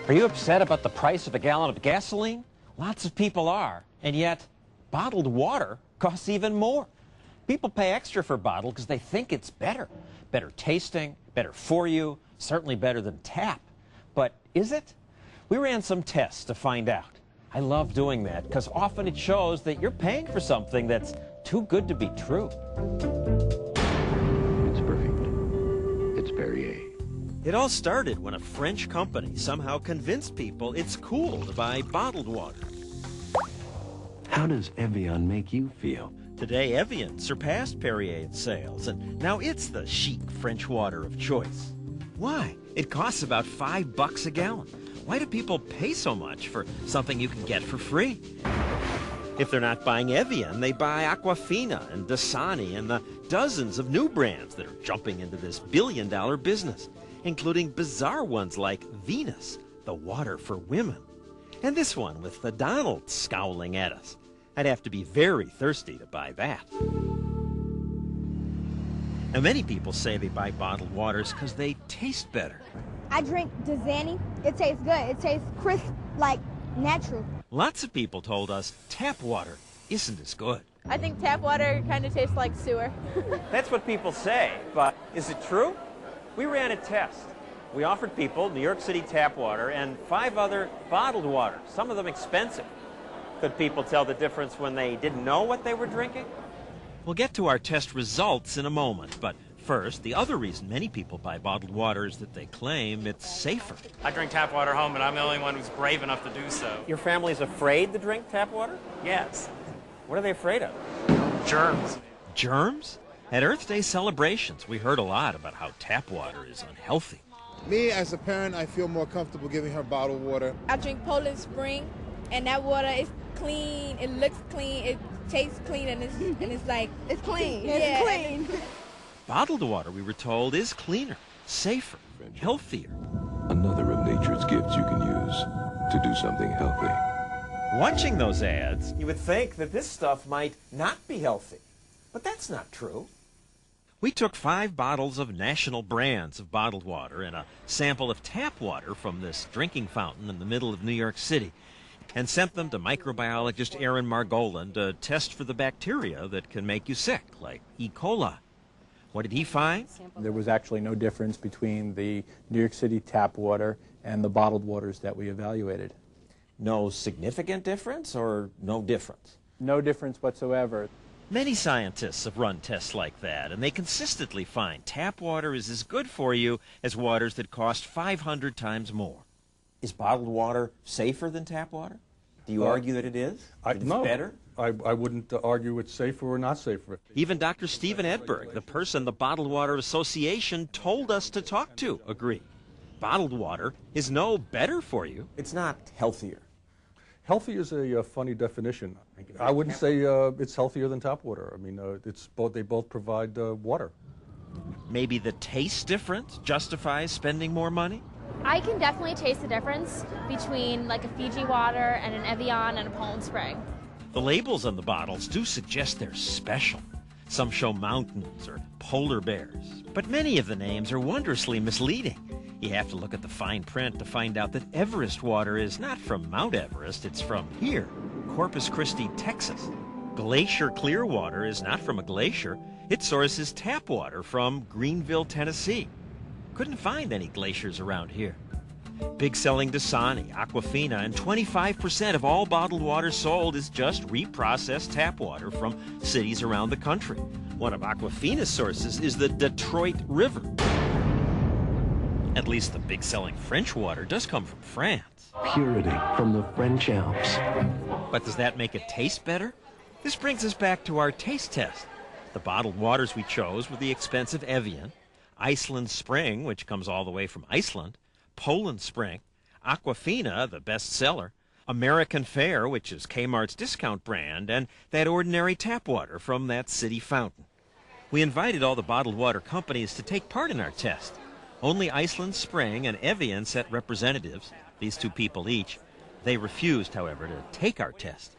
Are you upset about the price of a gallon of gasoline? Lots of people are, and yet bottled water costs even more. People pay extra for bottled because they think it's better. Better tasting, better for you, certainly better than tap. But is it? We ran some tests to find out. I love doing that because often it shows that you're paying for something that's too good to be true. It's perfect. It's Perrier. It all started when a French company somehow convinced people it's cool to buy bottled water. How does Evian make you feel? Today, Evian surpassed Perrier in sales, and now it's the chic French water of choice. Why? It costs about $5 a gallon. Why do people pay so much for something you can get for free? If they're not buying Evian, they buy Aquafina and Dasani and the dozens of new brands that are jumping into this billion-dollar business, including bizarre ones like Venus, the water for women. And this one with the Donald scowling at us. I'd have to be very thirsty to buy that. Now, many people say they buy bottled waters because they taste better. I drink Dasani. It tastes good. It tastes crisp, like natural. Lots of people told us tap water isn't as good. I think tap water kind of tastes like sewer. That's what people say, but is it true? We ran a test. We offered people New York City tap water and 5 other bottled waters, some of them expensive. Could people tell the difference when they didn't know what they were drinking? We'll get to our test results in a moment, but first, the other reason many people buy bottled water is that they claim it's safer. I drink tap water home, and I'm the only one who's brave enough to do so. Your family's afraid to drink tap water? Yes. What are they afraid of? Germs. Germs? At Earth Day celebrations, we heard a lot about how tap water is unhealthy. Me, as a parent, I feel more comfortable giving her bottled water. I drink Poland Spring, and that water is clean. It looks clean. It tastes clean, and it's like It's clean. Yeah. It's clean. Bottled water, we were told, is cleaner, safer, healthier. Another of nature's gifts you can use to do something healthy. Watching those ads, you would think that this stuff might not be healthy, but that's not true. We took 5 bottles of national brands of bottled water and a sample of tap water from this drinking fountain in the middle of New York City and sent them to microbiologist Aaron Margolin to test for the bacteria that can make you sick, like E. coli. What did he find? There was actually no difference between the New York City tap water and the bottled waters that we evaluated. No significant difference or no difference? No difference whatsoever. Many scientists have run tests like that, and they consistently find tap water is as good for you as waters that cost 500 times more. Is bottled water safer than tap water? Do you argue that it is? That it's better? I wouldn't argue it's safer or not safer. Even Dr. Stephen Edberg, the person the Bottled Water Association told us to talk to, agreed. Bottled water is no better for you. It's not healthier. Healthy is a funny definition. I wouldn't say it's healthier than tap water. I mean, they both provide water. Maybe the taste difference justifies spending more money? I can definitely taste the difference between like a Fiji water and an Evian and a Poland Spring. The labels on the bottles do suggest they're special. Some show mountains or polar bears, but many of the names are wondrously misleading. You have to look at the fine print to find out that Everest water is not from Mount Everest, it's from here, Corpus Christi, Texas. Glacier Clear water is not from a glacier. Its source is tap water from Greenville, Tennessee. Couldn't find any glaciers around here. Big selling Dasani, Aquafina, and 25% of all bottled water sold is just reprocessed tap water from cities around the country. One of Aquafina's sources is the Detroit River. At least the big selling French water does come from France. Purity from the French Alps. But does that make it taste better? This brings us back to our taste test. The bottled waters we chose were the expensive Evian, Iceland Spring, which comes all the way from Iceland, Poland Spring, Aquafina, the best seller, American Fair, which is Kmart's discount brand, and that ordinary tap water from that city fountain. We invited all the bottled water companies to take part in our test. Only Iceland Spring and Evian sent representatives, these 2 people each. They refused, however, to take our test.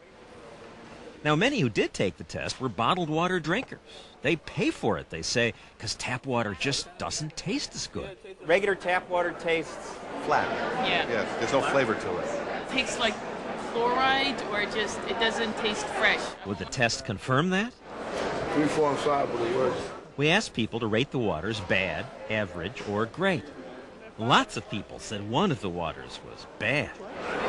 Now, many who did take the test were bottled water drinkers. They pay for it, they say, because tap water just doesn't taste as good. Regular tap water tastes flat. Yeah. Yeah, there's no flavor to it. Tastes like fluoride, or it doesn't taste fresh. Would the test confirm that? 3, 4, and 5 were the worst. We asked people to rate the waters bad, average, or great. Lots of people said one of the waters was bad.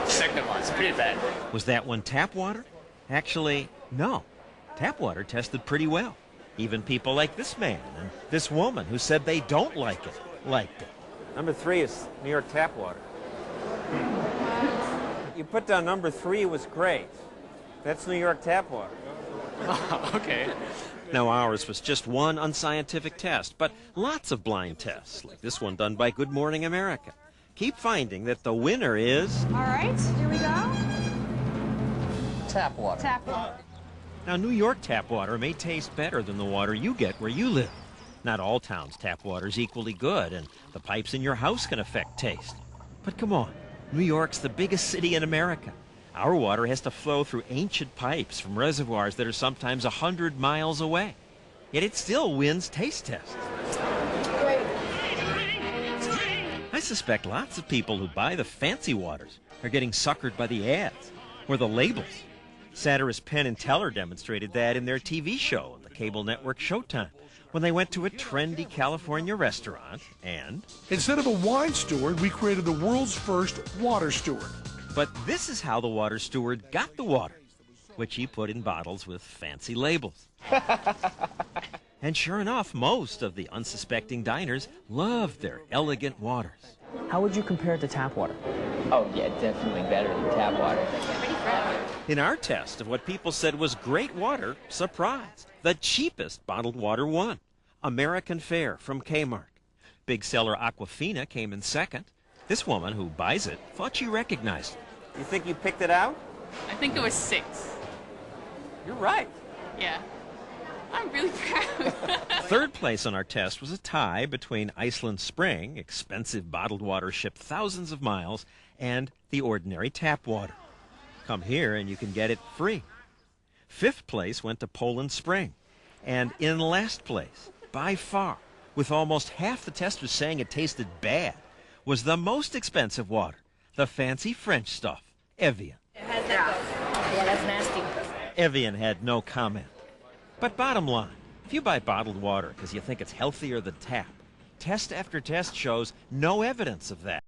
Second one's pretty bad. Was that one tap water? Actually, no. Tap water tested pretty well. Even people like this man and this woman who said they don't like it, liked it. Number 3 is New York tap water. You put down number 3 was great. That's New York tap water. Okay. Now, ours was just one unscientific test, but lots of blind tests, like this one done by Good Morning America, keep finding that the winner is... All right, here we go. Tap water. Tap water. Now, New York tap water may taste better than the water you get where you live. Not all towns' tap water is equally good, and the pipes in your house can affect taste. But come on, New York's the biggest city in America. Our water has to flow through ancient pipes from reservoirs that are sometimes 100 miles away. Yet it still wins taste tests. I suspect lots of people who buy the fancy waters are getting suckered by the ads or the labels. Satirist Penn and Teller demonstrated that in their TV show on the cable network Showtime when they went to a trendy California restaurant and... Instead of a wine steward, we created the world's first water steward. But this is how the water steward got the water, which he put in bottles with fancy labels. And sure enough, most of the unsuspecting diners loved their elegant waters. How would you compare it to tap water? Oh, yeah, definitely better than tap water. In our test of what people said was great water, surprise, the cheapest bottled water won. American Fare from Kmart. Big seller Aquafina came in second. This woman who buys it thought she recognized it. You think you picked it out? I think it was 6. You're right. Yeah. I'm really proud. Third place on our test was a tie between Iceland Spring, expensive bottled water shipped thousands of miles, and the ordinary tap water. Come here and you can get it free. Fifth place went to Poland Spring. And in last place, by far, with almost half the testers saying it tasted bad, was the most expensive water, the fancy French stuff, Evian. Yeah, that's nasty. Evian had no comment. But bottom line, if you buy bottled water because you think it's healthier than tap, test after test shows no evidence of that.